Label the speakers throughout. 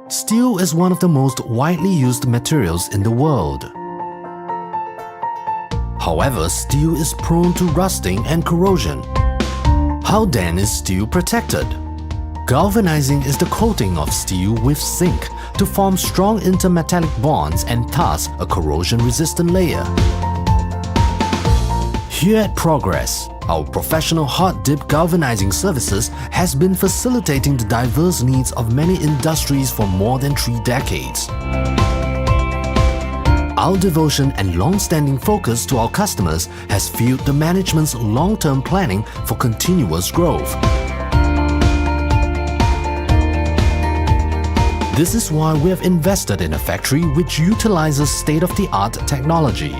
Speaker 1: Steel is one of the most widely used materials in the world. However, steel is prone to rusting and corrosion. How then is steel protected? Galvanizing is the coating of steel with zinc to form strong intermetallic bonds and thus a corrosion-resistant layer. Here at Progress, our professional hot-dip galvanizing services has been facilitating the diverse needs of many industries for more than 3 decades. Our devotion and long-standing focus to our customers has fueled the management's long-term planning for continuous growth. This is why we have invested in a factory which utilizes state-of-the-art technology.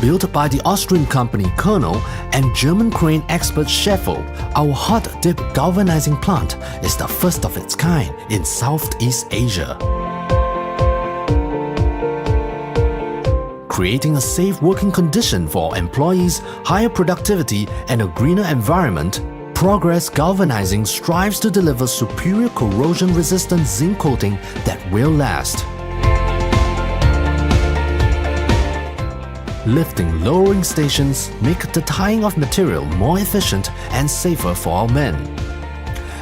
Speaker 1: Built by the Austrian company Colonel and German crane expert Scheffer, our hot-dip galvanizing plant is the first of its kind in Southeast Asia. Creating a safe working condition for employees, higher productivity, and a greener environment, Progress Galvanizing strives to deliver superior corrosion-resistant zinc coating that will last. Lifting, lowering stations make the tying of material more efficient and safer for our men.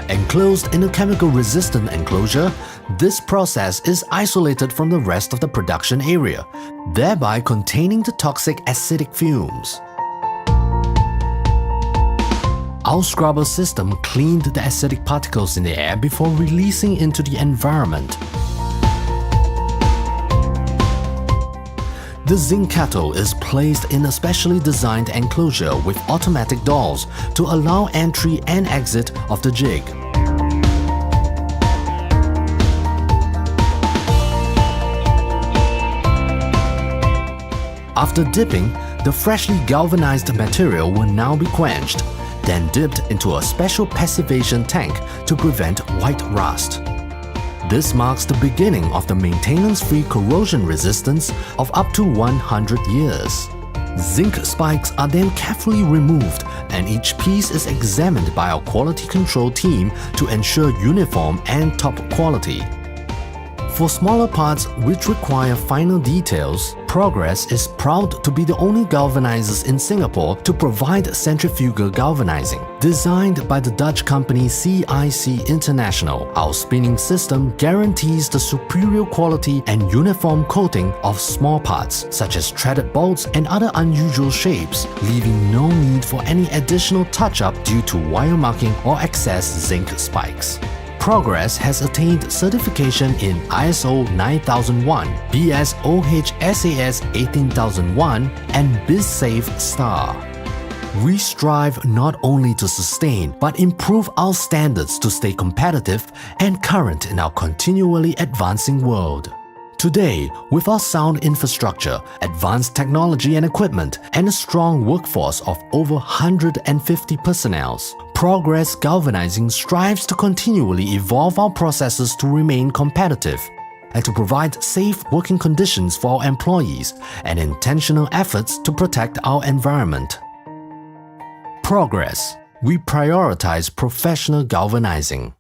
Speaker 1: Enclosed in a chemical-resistant enclosure, this process is isolated from the rest of the production area, thereby containing the toxic acidic fumes. Our scrubber system cleaned the acidic particles in the air before releasing into the environment. The zinc kettle is placed in a specially designed enclosure with automatic doors to allow entry and exit of the jig. After dipping, the freshly galvanized material will now be quenched, then dipped into a special passivation tank to prevent white rust. This marks the beginning of the maintenance-free corrosion resistance of up to 100 years. Zinc spikes are then carefully removed and each piece is examined by our quality control team to ensure uniform and top quality. For smaller parts which require finer details, Progress is proud to be the only galvanizers in Singapore to provide centrifugal galvanizing. Designed by the Dutch company CIC International, our spinning system guarantees the superior quality and uniform coating of small parts, such as threaded bolts and other unusual shapes, leaving no need for any additional touch-up due to wire marking or excess zinc spikes. Progress has attained certification in ISO 9001, BS-OH SAS 18001, and BizSafe Star. We strive not only to sustain but improve our standards to stay competitive and current in our continually advancing world. Today, with our sound infrastructure, advanced technology and equipment, and a strong workforce of over 150 personnel, Progress Galvanizing strives to continually evolve our processes to remain competitive and to provide safe working conditions for our employees and intentional efforts to protect our environment. Progress. We prioritize professional galvanizing.